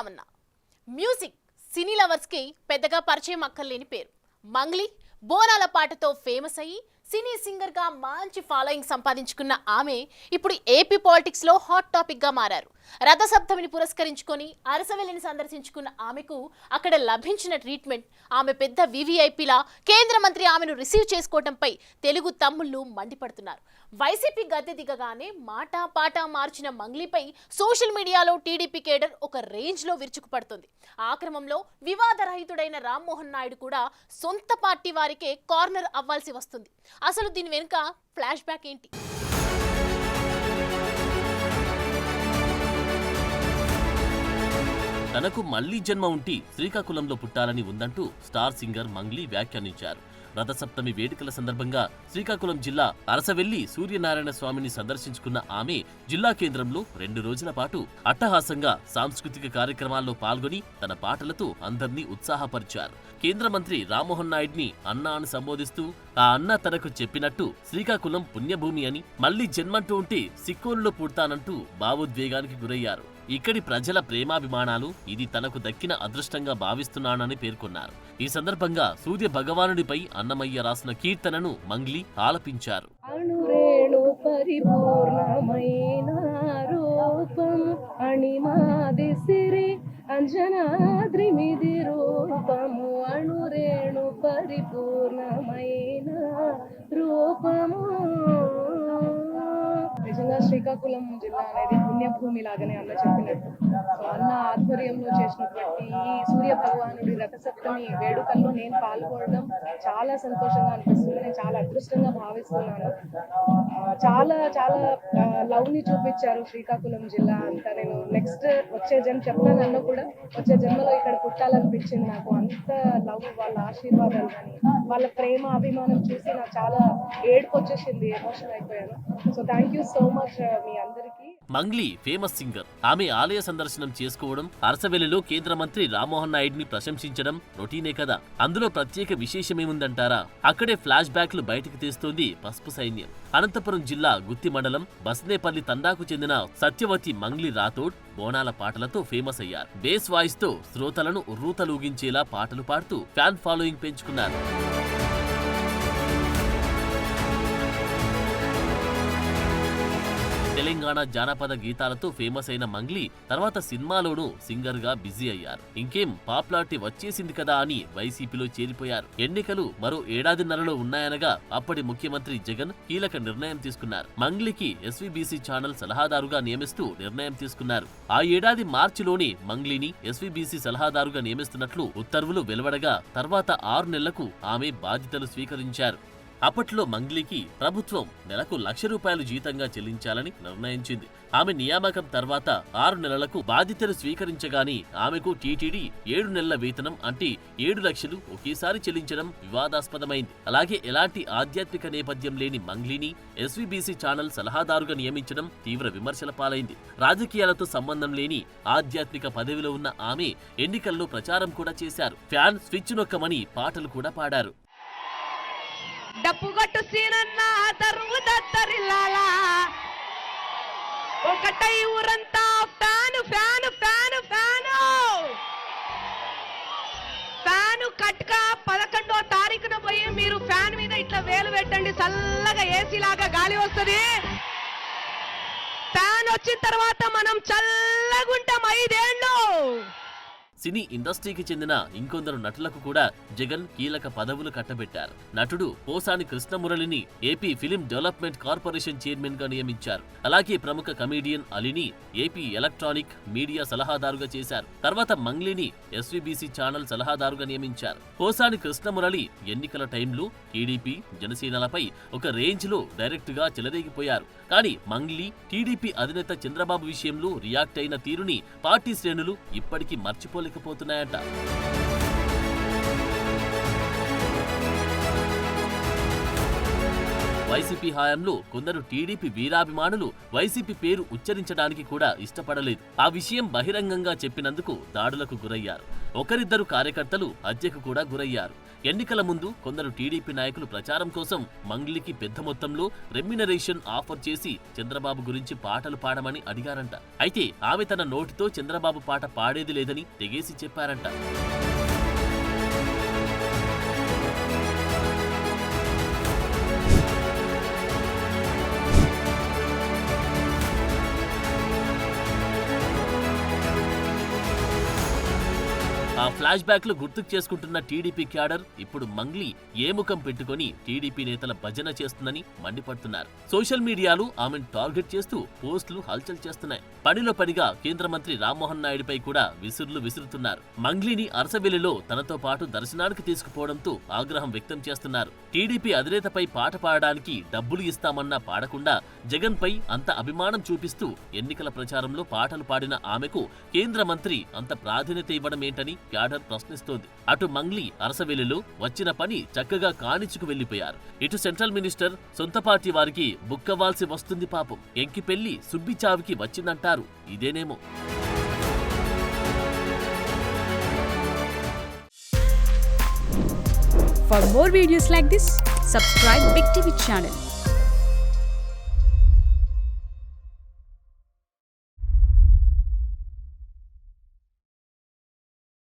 Ramanna music cine lovers కి పెద్దగా పరిచయం అక్కర్లేని పేరు. మంగ్లీ బోనాల పాటతో ఫేమస్ అయ్యి సినీ సింగర్ గా మంచి ఫాలోయింగ్ సంపాదించుకున్న ఆమె ఇప్పుడు ఏపీ పాలిటిక్స్ లో హాట్ టాపిక్ గా మారారు. రథసప్తమిని పురస్కరించుకొని అరసవెల్లిని సందర్శించుకున్న ఆమెకు అక్కడ లభించిన ట్రీట్మెంట్, ఆమె పెద్ద వివిఐపీలా కేంద్ర మంత్రి ఆమెను రిసీవ్ చేసుకోవడంపై తెలుగు తమ్ముళ్లు మండిపడుతున్నారు. వైసీపీ గద్దె దిగగానే మాటా పాటా మార్చిన మంగ్లీపై సోషల్ మీడియాలో టీడీపీ కేడర్ ఒక రేంజ్ లో విరుచుకుపడుతుంది. ఆ క్రమంలో వివాదరహితుడైన రామ్మోహన్ నాయుడు కూడా సొంత పార్టీ వారికే కార్నర్ అవ్వాల్సి వస్తుంది. అసలు దీని వెనుక ఫ్లాష్ బ్యాక్ ఏంటి? తనకు మళ్లీ జన్మ ఉంటి శ్రీకాకుళంలో పుట్టాలని ఉందంటూ స్టార్ సింగర్ మంగ్లీ వ్యాఖ్యానించారు. రథసప్తమి వేడుకల సందర్భంగా శ్రీకాకుళం జిల్లా అరసవెల్లి సూర్యనారాయణ స్వామిని సందర్శించుకున్న ఆమె జిల్లా కేంద్రంలో 2 రోజుల పాటు అట్టహాసంగా సాంస్కృతిక కార్యక్రమాల్లో పాల్గొని తన పాటలతో అందర్నీ ఉత్సాహపరిచారు. కేంద్ర మంత్రి రామ్మోహన్ నాయుడిని అన్నా అని సంబోధిస్తూ ఆ అన్న తనకు చెప్పినట్టు శ్రీకాకుళం పుణ్యభూమి అని, మళ్లీ జన్మంటూ ఉంటే సిక్కోలులో పుడతానంటూ భావోద్వేగానికి గురయ్యారు. ఇక్కడి ప్రజల ప్రేమాభిమానాలు ఇది తనకు దక్కిన అదృష్టంగా భావిస్తున్నానని పేర్కొన్నారు. ఈ సందర్భంగా సూర్య భగవానుడిపై అన్నమయ్య రాసిన కీర్తనను మంగ్లీ ఆలపించారు. అంజనాద్రిమిది రూపము అణురేణు పరిపూర్ణమైన రూపము. నిజంగా శ్రీకాకుళం జిల్లా అనేది పుణ్యభూమి లాగానే అన్న చెప్పినట్టు, అన్న ఆధ్వర్యంలో చేసినటువంటి ఈ సూర్య భగవానుడి రథసప్తమి వేడుకల్లో నేను పాల్గొనడం చాలా సంతోషంగా అనిపిస్తుంది. నేను చాలా అదృష్టంగా భావిస్తున్నాను. చాలా చాలా లవ్ ని చూపించారు శ్రీకాకుళం జిల్లా అంతా. నేను నెక్స్ట్ వచ్చే జన్మ చెప్తానన్నా కూడా వచ్చే జన్మలో ఇక్కడ పుట్టాలనిపించింది నాకు. అంత లవ్, వాళ్ళ ఆశీర్వాదాలు కానీ వాళ్ళ ప్రేమ అభిమానం చూసి నాకు చాలా ఏడుపు వచ్చేసింది, ఎమోషన్ అయిపోయాను. So thank you so much మీ అందరికీ. Mangli famous singer. ఆమె ఆలయ సందర్శనం చేసుకోవడం, అరసవెల్లిలో కేంద్ర మంత్రి రామ్మోహన్ నాయుడిని ప్రశంసించడం రొటీనే కదా. అందులో ప్రత్యేక విశేషమేముందంటారా? అక్కడే ఫ్లాష్ బ్యాక్లు బయటకు తీస్తోంది పసుపు సైన్యం. అనంతపురం జిల్లా గుత్తి మండలం బస్నేపల్లి తండాకు చెందిన సత్యవతి మంగ్లీ రాథోడ్ బోనాల పాటలతో ఫేమస్ అయ్యారు. బేస్ వాయిస్ తో శ్రోతలను ఉర్రూతలూగించేలా పాటలు పాడుతూ ఫ్యాన్ ఫాలోయింగ్ పెంచుకున్నారు. తెలంగాణ జానపద గీతాలతో ఫేమస్ అయిన మంగ్లీ తర్వాత సినిమాలోనూ సింగర్ గా బిజీ అయ్యారు. ఇంకేం పాపులారిటీ వచ్చేసింది కదా అని వైసీపీలో చేరిపోయారు. ఎన్నికలు మరో 1.5 ఏడాదిన్నరలో ఉన్నాయనగా అప్పటి ముఖ్యమంత్రి జగన్ కీలక నిర్ణయం తీసుకున్నారు. మంగ్లీకి ఎస్వీబీసీ ఛానల్ సలహాదారుగా నియమిస్తూ నిర్ణయం తీసుకున్నారు. ఆ ఏడాది మార్చిలోనే మంగ్లీని ఎస్వీబీసీ సలహాదారుగా నియమిస్తున్నట్లు ఉత్తర్వులు వెలువడగా తర్వాత 6 నెలలకు ఆమె బాధ్యతలు స్వీకరించారు. అప్పట్లో మంగ్లీకి ప్రభుత్వం నెలకు ₹1,00,000 జీతంగా చెల్లించాలని నిర్ణయించింది. ఆమె నియామకం తర్వాత 6 నెలలకు బాధ్యతలు స్వీకరించగానే ఆమెకు టీటీడీ 7 నెలల వేతనం అంటే 7 లక్షలు ఒకేసారి చెల్లించడం వివాదాస్పదమైంది. అలాగే ఎలాంటి ఆధ్యాత్మిక నేపథ్యం లేని మంగ్లీని ఎస్వీబీసీ ఛానల్ సలహాదారుగా నియమించడం తీవ్ర విమర్శల పాలైంది. రాజకీయాలతో సంబంధం లేని ఆధ్యాత్మిక పదవిలో ఉన్న ఆమె ఎన్నికల్లో ప్రచారం కూడా చేశారు. ఫ్యాన్ స్విచ్ నొక్కమని పాటలు కూడా పాడారు. డప్పుగట్టు సీనన్న తరువు దత్తరిల్లాలా ఒకటై ఊరంతా fan fan fan fan fan కట్క 11వ తారీఖున పోయి మీరు ఫ్యాన్ మీద ఇట్లా వేలు పెట్టండి, చల్లగా ఏసీ లాగా గాలి వస్తుంది. ఫ్యాన్ వచ్చిన తర్వాత మనం చల్లగుంటాం 5 ఏళ్ళు. సినీ ఇండస్ట్రీకి చెందిన ఇంకొందరు నటులకు కూడా జగన్ కీలక పదవులు కట్టబెట్టారు. నటుడు పోసాని కృష్ణమురళిని AP film development corporation chairman గా నియమించారు. అలాగే ప్రముఖ కమీడియన్ అలీని ఏపీ ఎలక్ట్రానిక్ మీడియా సలహాదారుగా చేశారు. తర్వాత మంగ్లీని ఎస్వీబీసీ ఛానల్ సలహాదారుగా నియమించారు. పోసాని కృష్ణమురళి ఎన్నికల టైంలో టీడీపీ జనసేనలపై ఒక రేంజ్ లో డైరెక్ట్ గా చెలరేగిపోయారు. కానీ మంగ్లీ టీడీపీ అధినేత చంద్రబాబు విషయంలో రియాక్ట్ అయిన తీరుని పార్టీ శ్రేణులు ఇప్పటికీ మర్చిపోలేకపోతున్నాయట. వైసీపీ హయాంలో కొందరు టీడీపీ వీరాభిమానులు వైసీపీ పేరు ఉచ్చరించడానికి కూడా ఇష్టపడలేదు. ఆ విషయం బహిరంగంగా చెప్పినందుకు దాడులకు గురయ్యారు. ఒకరిద్దరు కార్యకర్తలు హత్యకు కూడా గురయ్యారు. ఎన్నికల ముందు కొందరు టీడీపీ నాయకులు ప్రచారం కోసం మంగ్లీకి పెద్ద మొత్తంలో రెమ్యునరేషన్ ఆఫర్ చేసి చంద్రబాబు గురించి పాటలు పాడమని అడిగారంట. అయితే ఆమె తన నోటితో చంద్రబాబు పాట పాడేది లేదని తెగేసి చెప్పారంట. ఆ ఫ్లాష్ బ్యాక్ లో గుర్తుకు చేసుకుంటున్న టీడీపీ క్యాడర్ ఇప్పుడు మంగ్లీ ఏ ముఖం పెట్టుకుని టీడీపీ నేతల భజన చేస్తుందని మండిపడుతున్నారు. సోషల్ మీడియాలో ఆమెను టార్గెట్ చేస్తూ పోస్టులు హల్చల్ చేస్తున్నాయి. పనిలో పనిగా కేంద్ర మంత్రి రామ్మోహన్ నాయుడుపై కూడా విసురులు విసురుతున్నారు. మంగ్లీని అరసవెల్లిలో తనతో పాటు దర్శనానికి తీసుకుపోవడంతో ఆగ్రహం వ్యక్తం చేస్తున్నారు. టీడీపీ అధినేతపై పాట పాడడానికి డబ్బులు ఇస్తామన్నా పాడకుండా జగన్ పై అంత అభిమానం చూపిస్తూ ఎన్నికల ప్రచారంలో పాటలు పాడిన ఆమెకు కేంద్ర మంత్రి అంత ప్రాధాన్యత ఇవ్వడం ఏంటని క్యాడర్ ప్రశ్నిస్తోంది. అటు మంగ్లీ అరసవెల్లిలో వచ్చిన పని చక్కగా కానిచ్చుకు వెళ్లిపోయారు. ఇటు సెంట్రల్ మినిస్టర్ సొంత పార్టీ వారికి బుక్కవాల్సి వస్తుంది పాపం. ఎంకి పెళ్లి సుబ్బి చావికి వచ్చిందంటారు. ఇదేనేమో. For more videos like this, subscribe Big TV channel.